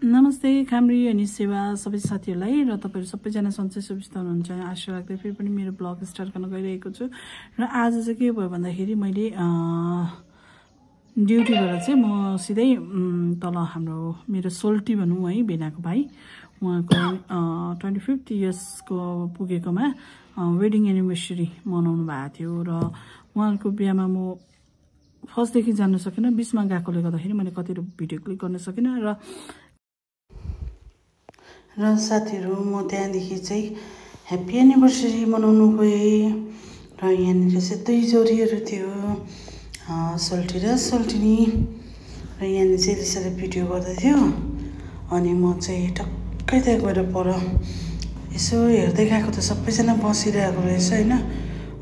नमस्ते खामरी अनि सेवा सबै साथीहरूलाई र तपाईहरु सबैजना सन्चै सुविस्ता हुनुहुन्छ आशा राख्दै फेरि पनि मेरो ब्लग स्टार्ट गर्न गइरहेको छु र आज चाहिँ के भयो भन्दाखेरि मैले ड्युटीबाट चाहिँ म सिधै तल हाम्रो मेरो सोल्टी भनौं है बेनाको भाइ उहाँको 25th इयर्स को पुगेकोमा वेडिङ एनिभर्सरी मनाउनु भएको थियो र उहाँको बिहामा म फर्स्ट देखि जान्न सकिन 20 मा गएकोले गर्दाखेरि मैले कति भिडियो क्लिक गर्न सकिन र साथीहरु म त्यहाँदेखि चाहिँ ह्यापी एनिभर्सरी मनाउनु गए र यहाँनिर चाहिँ दुई जोडीहरु थियो सोल्टी र सोल्टिनी र यहाँनिर चाहिँ यसरी भिडियो गर्दै थियो अनि म चाहिँ टक्कै त्यहाँ गएर पर यसो हेर्दै गएको त सबैजना बसिरहेको रहेछ हैन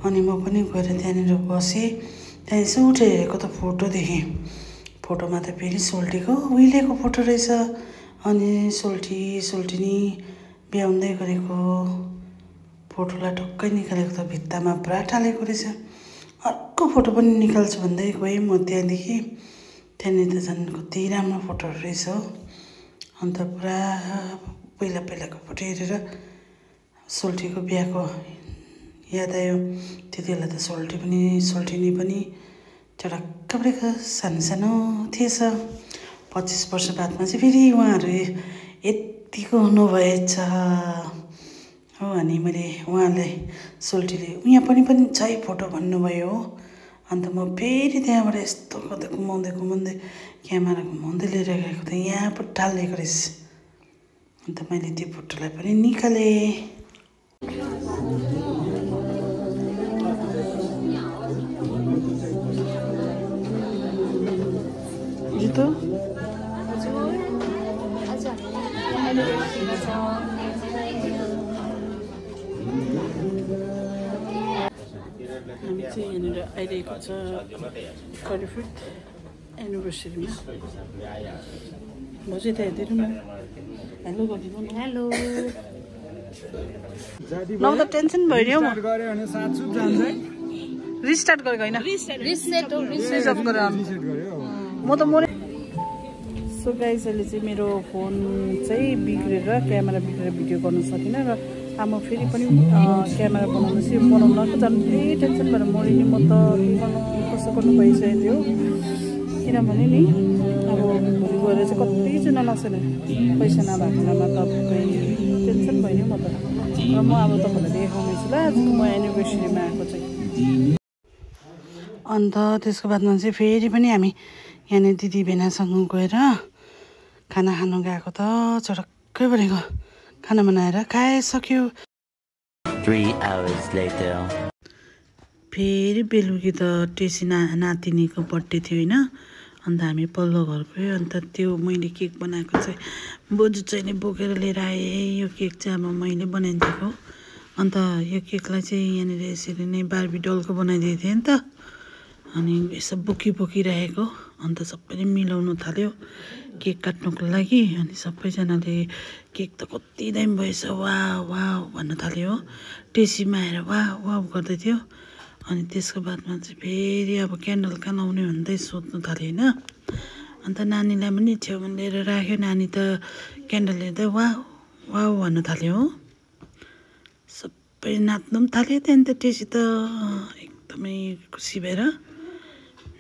अनि म पनि गएर त्यहाँनिर बसे त्यहाँ यसो उठे हेरेको त फोटो देखे फोटोमा त फेरि सोल्टीको उहिलेको फोटो रहेछ अनि सोल्टिनी बिहा हुँदै गरेको फोटोलाई टक्कै निकालेको त भित्तामा पुरा टालेको रहेछ अर्को फोटो पनि निकाल्छु भन्दै गएँ म त्यहाँदेखि त्यहाँनिर त झन् कति राम्रो फोटोहरू रहेछ अन्त पुरा पहिलाको फोटो हेरेर सोल्टीको बिहाको याद आयो त्यतिबेला त सोल्टिनी पनि चडक्क परेको सानो थिएछ 25 वर्ष बादमा चाहिँ फेरि उहाँहरु यतिको हुनुभएछ हो अनि मैले उहाँलाई सोल्टीले यहाँ पनि छ फोटो भन्नुभयो हो अन्त म फेरि त्यहाँबाट यस्तो गर्दै घुमाउँदै क्यामेरा घुमाउँदै लिएर गएको त यहाँ पो टालेको रहेछ अन्त मैले त्यो फोटोलाई पनि निकाले जितो हामी चाहिँ यहाँनिर आइरहेको छ 25th एनिभर्सरीमा भोजै त हेर्दैनौँ हेलो गरिदिनु न हेलो नौ त टेन्सन भइरह्यो म रिस्टार्ट गरेको हैन रिसेट गरेर म त मोरे सो गाइस अहिले चाहिँ मेरो फोन चाहिँ बिग्रेर क्यामेरा बिग्रेर भिडियो गर्न सकिन र अब म फेरि पनि क्यामेरा बनाउनको झन् टेन्सन भएर मरिने म त कसो गर्नु भइसकेको थियो किनभने नि अब भोलि गएर चाहिँ कतिजना नसक्ने पैसा नभएको बेलामा तपाईँ टेन्सन भइयो म त र म अब तपाईँलाई देखाउनेछु ल आजको म एनिभर्सरीमा आएको चाहिँ अन्त त्यसको बादमा चाहिँ फेरि पनि हामी यहाँनिर दिदी भेनासँग गएर खाना खानु गएको त चडक्कै परेको खाना बनाएर खाइसक्यो 3 hours later फेरि बेलुकी त टेसी नातिनीको बर्थडे थियो हैन अन्त हामी पल्लो घर गयो अन्त त्यो मैले केक बनाएको चाहिँ बोजू चाहिँ बोकेर लिएर आए यो केक चाहिँ अब मैले बनाइदिएको अन्त यो केकलाई चाहिँ यहाँनिर यसरी नै बार्बी डलको बनाइदिएको थिएँ नि त अनि यसो बोकिरहेको अन्त सबैले मिलाउनु थाल्यो केक काट्नुको लागि अनि सबैजनाले केक त कति दामी भएछ वाउ भन्न थाल्यो हो टेसीमा आएर वाउ गर्दै थियो अनि त्यसको बादमा चाहिँ फेरि अब क्यान्डल कहाँ लाउने भन्दै सोध्नु थाल्यो हैन अन्त नानीलाई पनि छेउमा लिएर राख्यो नानी त क्यान्डल हेर्दै वाउ भन्न थाल्यो हो सबै नाच्नु पनि थाल्यो त्यहाँदेखि त टेसी त एकदमै खुसी भएर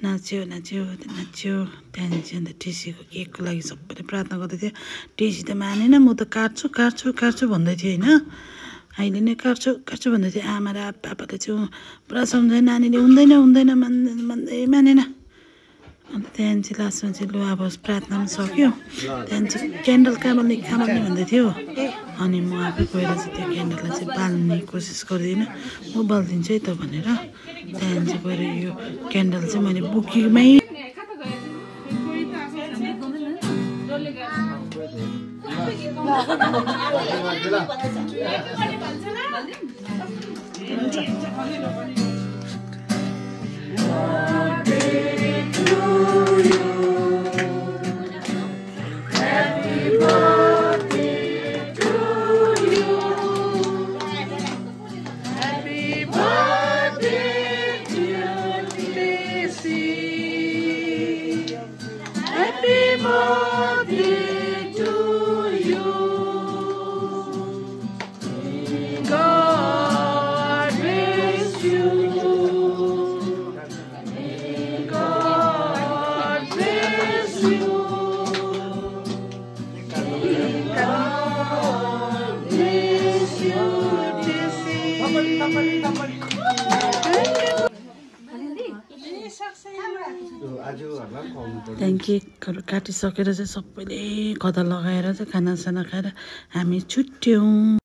नाच्यो त्यहाँदेखि चाहिँ अन्त टेसीको केकको लागि सबैले प्रार्थना गर्दै थियो टेसी त मानेन म त काट्छु भन्दै थियो हैन अहिले नै काट्छु भन्दै थियो आमा र पापाले चाहिँ पुरा सम्झायो नानीले हुँदैन भन्दै मानेन अन्त त्यहाँदेखि चाहिँ लास्टमा चाहिँ लु अब प्रार्थना पनि सक्यो त्यहाँदेखि चाहिँ क्यान्डल खामाल्ने भन्दै थियो अनि म आफै गएर चाहिँ त्यो क्यान्डललाई चाहिँ बाल्ने कोसिस गर्दिनँ म बालिदिन्छु है त भनेर त्यहाँदेखि चाहिँ गएर यो क्यान्डल चाहिँ मैले बुकीमै Happy birthday to त्यहाँदेखि केकहरू काटिसकेर चाहिँ सबैले गदा लगाएर चाहिँ खानासाना खाएर हामी छुट्यौँ।